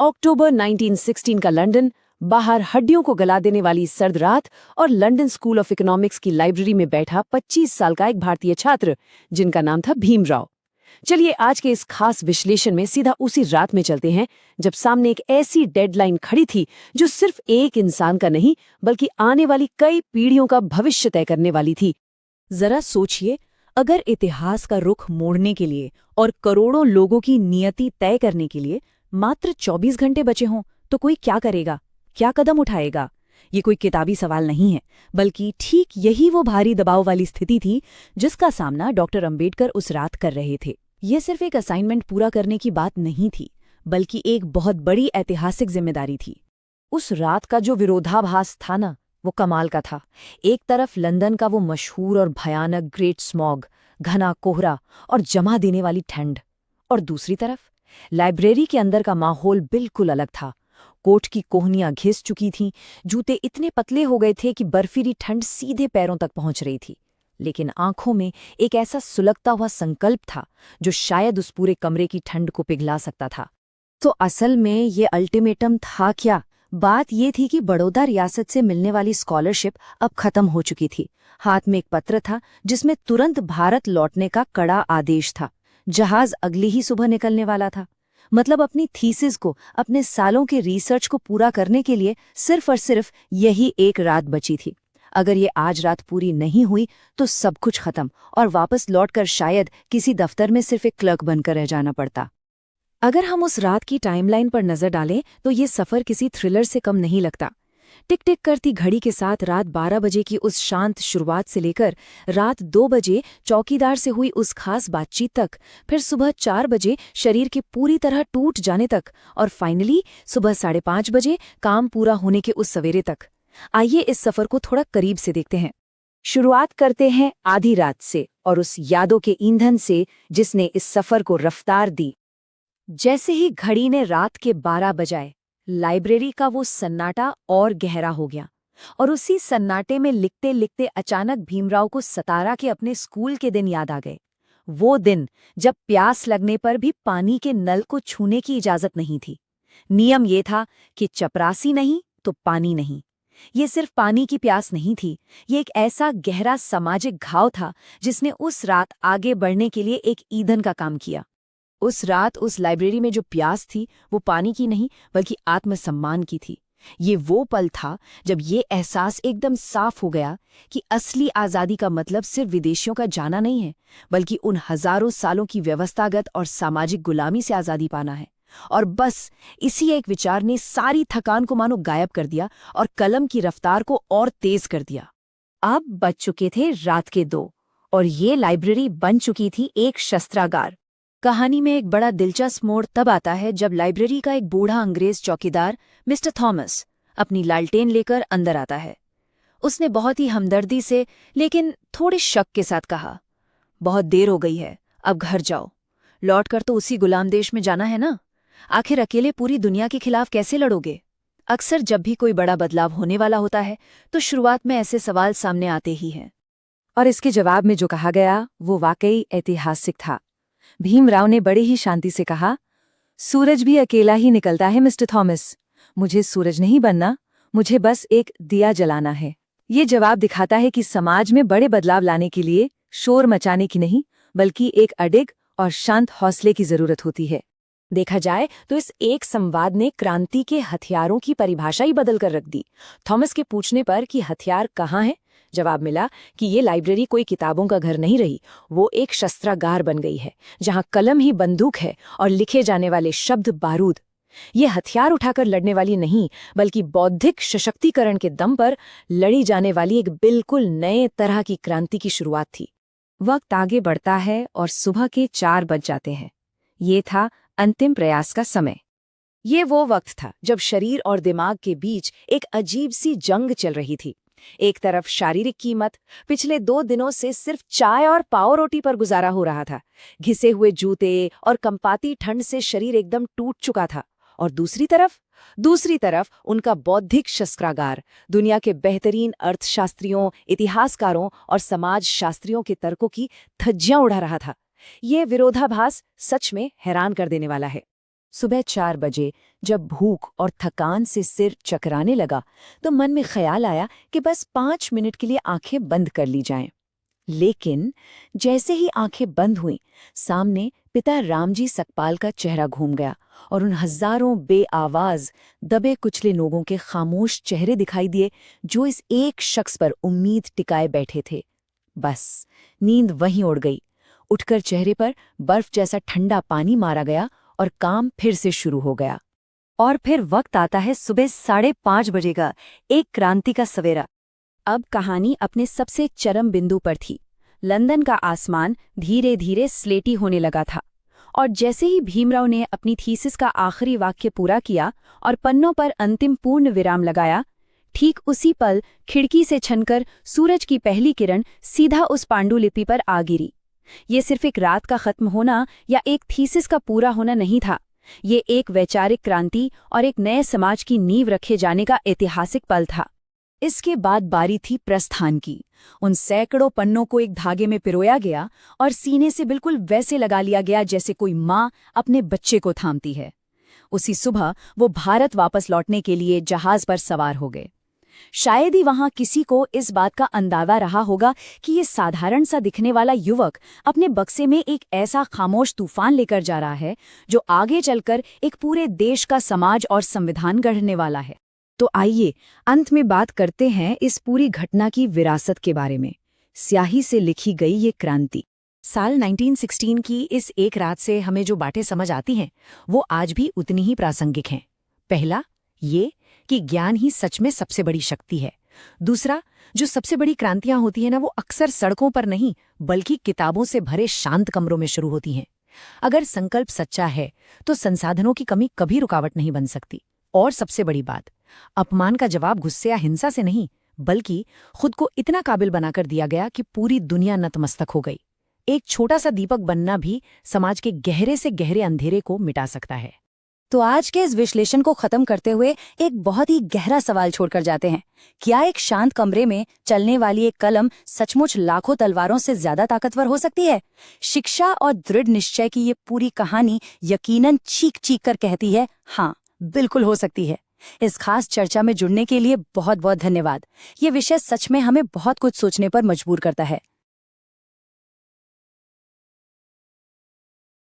अक्टूबर 1916 का लंदन, बाहर हड्डियों को गला देने वाली सर्द रात और लंदन स्कूल ऑफ इकोनॉमिक्स की लाइब्रेरी में बैठा 25 साल का एक भारतीय छात्र जिनका नाम था भीमराव। चलिए आज के इस खास विश्लेषण में सीधा उसी रात में चलते हैं जब सामने एक ऐसी डेडलाइन खड़ी थी जो सिर्फ एक इंसान का नहीं बल्कि आने वाली कई पीढ़ियों का भविष्य तय करने वाली थी। जरा सोचिए, अगर इतिहास का रुख मोड़ने के लिए और करोड़ों लोगों की नियति तय करने के लिए मात्र 24 घंटे बचे हों तो कोई क्या करेगा, क्या कदम उठाएगा? ये कोई किताबी सवाल नहीं है, बल्कि ठीक यही वो भारी दबाव वाली स्थिति थी जिसका सामना डॉक्टर अंबेडकर उस रात कर रहे थे। ये सिर्फ एक असाइनमेंट पूरा करने की बात नहीं थी, बल्कि एक बहुत बड़ी ऐतिहासिक जिम्मेदारी थी। उस रात का जो विरोधाभास था ना, वो कमाल का था। एक तरफ लंदन का वो मशहूर और भयानक ग्रेट स्मॉग, घना कोहरा और जमा देने वाली ठंड, और दूसरी तरफ लाइब्रेरी के अंदर का माहौल बिल्कुल अलग था। कोट की कोहनियां घिस चुकी थीं, जूते इतने पतले हो गए थे कि बर्फीली ठंड सीधे पैरों तक पहुंच रही थी, लेकिन आंखों में एक ऐसा सुलगता हुआ संकल्प था जो शायद उस पूरे कमरे की ठंड को पिघला सकता था। तो असल में ये अल्टीमेटम था क्या? बात ये थी कि बड़ौदा रियासत से मिलने वाली स्कॉलरशिप अब खत्म हो चुकी थी। हाथ में एक पत्र था जिसमें तुरंत भारत लौटने का कड़ा आदेश था। जहाज अगली ही सुबह निकलने वाला था। मतलब अपनी थीसिस को, अपने सालों के रिसर्च को पूरा करने के लिए सिर्फ और सिर्फ यही एक रात बची थी। अगर ये आज रात पूरी नहीं हुई तो सब कुछ खत्म और वापस लौटकर शायद किसी दफ्तर में सिर्फ एक क्लर्क बनकर रह जाना पड़ता। अगर हम उस रात की टाइमलाइन पर नजर डालें तो ये सफर किसी थ्रिलर से कम नहीं लगता। टिक टिक करती घड़ी के साथ रात 12 बजे की उस शांत शुरुआत से लेकर रात 2 बजे चौकीदार से हुई उस खास बातचीत तक, फिर सुबह 4 बजे शरीर के पूरी तरह टूट जाने तक, और फाइनली सुबह 5:30 बजे काम पूरा होने के उस सवेरे तक। आइए इस सफर को थोड़ा करीब से देखते हैं। शुरुआत करते हैं आधी रात से और उस यादों के ईंधन से जिसने इस सफर को रफ्तार दी। जैसे ही घड़ी ने रात के 12 बजाए, लाइब्रेरी का वो सन्नाटा और गहरा हो गया, और उसी सन्नाटे में लिखते लिखते अचानक भीमराव को 17 के अपने स्कूल के दिन याद आ गए। वो दिन जब प्यास लगने पर भी पानी के नल को छूने की इजाजत नहीं थी। नियम ये था कि चपरासी नहीं तो पानी नहीं। ये सिर्फ पानी की प्यास नहीं थी, ये एक ऐसा गहरा सामाजिक घाव था जिसने उस रात आगे बढ़ने के लिए एक ईंधन का काम किया। उस रात उस लाइब्रेरी में जो प्यास थी वो पानी की नहीं बल्कि आत्मसम्मान की थी। ये वो पल था जब ये एहसास एकदम साफ हो गया कि असली आज़ादी का मतलब सिर्फ विदेशियों का जाना नहीं है, बल्कि उन हजारों सालों की व्यवस्थागत और सामाजिक गुलामी से आज़ादी पाना है। और बस इसी एक विचार ने सारी थकान को मानो गायब कर दिया और कलम की रफ्तार को और तेज कर दिया। अब बज चुके थे रात के 2 और ये लाइब्रेरी बन चुकी थी एक शस्त्रागार। कहानी में एक बड़ा दिलचस्प मोड़ तब आता है जब लाइब्रेरी का एक बूढ़ा अंग्रेज चौकीदार मिस्टर थॉमस अपनी लालटेन लेकर अंदर आता है। उसने बहुत ही हमदर्दी से लेकिन थोड़े शक के साथ कहा, बहुत देर हो गई है, अब घर जाओ। लौटकर तो उसी गुलाम देश में जाना है ना। आखिर अकेले पूरी दुनिया के खिलाफ कैसे लड़ोगे? अक्सर जब भी कोई बड़ा बदलाव होने वाला होता है तो शुरुआत में ऐसे सवाल सामने आते ही हैं। और इसके जवाब में जो कहा गया वो वाकई ऐतिहासिक था। भीमराव ने बड़े ही शांति से कहा, सूरज भी अकेला ही निकलता है मिस्टर थॉमस। मुझे सूरज नहीं बनना, मुझे बस एक दिया जलाना है। ये जवाब दिखाता है कि समाज में बड़े बदलाव लाने के लिए शोर मचाने की नहीं बल्कि एक अडिग और शांत हौसले की जरूरत होती है। देखा जाए तो इस एक संवाद ने क्रांति के हथियारों की परिभाषा ही बदल कर रख दी। थॉमस के पूछने पर कि हथियार कहाँ है, जवाब मिला कि ये लाइब्रेरी कोई किताबों का घर नहीं रही, वो एक शस्त्रागार बन गई है जहाँ कलम ही बंदूक है और लिखे जाने वाले शब्द बारूद। ये हथियार उठाकर लड़ने वाली नहीं बल्कि बौद्धिक सशक्तिकरण के दम पर लड़ी जाने वाली एक बिल्कुल नए तरह की क्रांति की शुरुआत थी। वक्त आगे बढ़ता है और सुबह के 4 बज जाते हैं। ये था अंतिम प्रयास का समय। ये वो वक्त था जब शरीर और दिमाग के बीच एक अजीब सी जंग चल रही थी। एक तरफ शारीरिक कीमत, पिछले 2 दिनों से सिर्फ चाय और पाव रोटी पर गुजारा हो रहा था। घिसे हुए जूते और कंपाती ठंड से शरीर एकदम टूट चुका था। और दूसरी तरफ उनका बौद्धिक शस्त्रागार, दुनिया के बेहतरीन अर्थशास्त्रियों, इतिहासकारों और समाजशास्त्रियों के तर्कों की धज्जियां उड़ा रहा था। ये विरोधाभास सच में हैरान कर देने वाला है। सुबह 4 बजे जब भूख और थकान से सिर चकराने लगा तो मन में ख्याल आया कि बस 5 मिनट के लिए आंखें बंद कर ली जाएं। लेकिन जैसे ही आंखें बंद हुईं, सामने पिता रामजी सकपाल का चेहरा घूम गया और उन हजारों बेआवाज दबे कुचले लोगों के खामोश चेहरे दिखाई दिए जो इस एक शख्स पर उम्मीद टिकाए बैठे थे। बस नींद वहीं उड़ गई। उठकर चेहरे पर बर्फ जैसा ठंडा पानी मारा गया और काम फिर से शुरू हो गया। और फिर वक्त आता है सुबह 5:30 बजे का, एक क्रांति का सवेरा। अब कहानी अपने सबसे चरम बिंदु पर थी। लंदन का आसमान धीरे धीरे स्लेटी होने लगा था और जैसे ही भीमराव ने अपनी थीसिस का आखिरी वाक्य पूरा किया और पन्नों पर अंतिम पूर्ण विराम लगाया, ठीक उसी पल खिड़की से छनकर सूरज की पहली किरण सीधा उस पांडुलिपि पर आ गिरी। ये सिर्फ एक रात का खत्म होना या एक थीसिस का पूरा होना नहीं था, ये एक वैचारिक क्रांति और एक नए समाज की नींव रखे जाने का ऐतिहासिक पल था। इसके बाद बारी थी प्रस्थान की। उन सैकड़ों पन्नों को एक धागे में पिरोया गया और सीने से बिल्कुल वैसे लगा लिया गया जैसे कोई माँ अपने बच्चे को थामती है। उसी सुबह वो भारत वापस लौटने के लिए जहाज पर सवार हो गए। शायद ही वहां किसी को इस बात का अंदाजा रहा होगा कि ये साधारण सा दिखने वाला युवक अपने बक्से में एक ऐसा खामोश तूफान लेकर जा रहा है जो आगे चलकर एक पूरे देश का समाज और संविधान गढ़ने वाला है। तो आइए अंत में बात करते हैं इस पूरी घटना की विरासत के बारे में। स्याही से लिखी गई ये क्रांति। साल 1916 की इस एक रात से हमें जो बातें समझ आती हैं वो आज भी उतनी ही प्रासंगिक हैं। पहला, ये कि ज्ञान ही सच में सबसे बड़ी शक्ति है। दूसरा, जो सबसे बड़ी क्रांतियां होती हैं ना, वो अक्सर सड़कों पर नहीं बल्कि किताबों से भरे शांत कमरों में शुरू होती हैं। अगर संकल्प सच्चा है तो संसाधनों की कमी कभी रुकावट नहीं बन सकती। और सबसे बड़ी बात, अपमान का जवाब गुस्से या हिंसा से नहीं बल्कि खुद को इतना काबिल बनाकर दिया गया कि पूरी दुनिया नतमस्तक हो गई। एक छोटा सा दीपक बनना भी समाज के गहरे से गहरे अंधेरे को मिटा सकता है। तो आज के इस विश्लेषण को खत्म करते हुए एक बहुत ही गहरा सवाल छोड़कर जाते हैं। क्या एक शांत कमरे में चलने वाली एक कलम सचमुच लाखों तलवारों से ज्यादा ताकतवर हो सकती है? शिक्षा और दृढ़ निश्चय की ये पूरी कहानी यकीनन चीख चीख कर कहती है, हाँ बिल्कुल हो सकती है। इस खास चर्चा में जुड़ने के लिए बहुत बहुत धन्यवाद। ये विषय सच में हमें बहुत कुछ सोचने पर मजबूर करता है।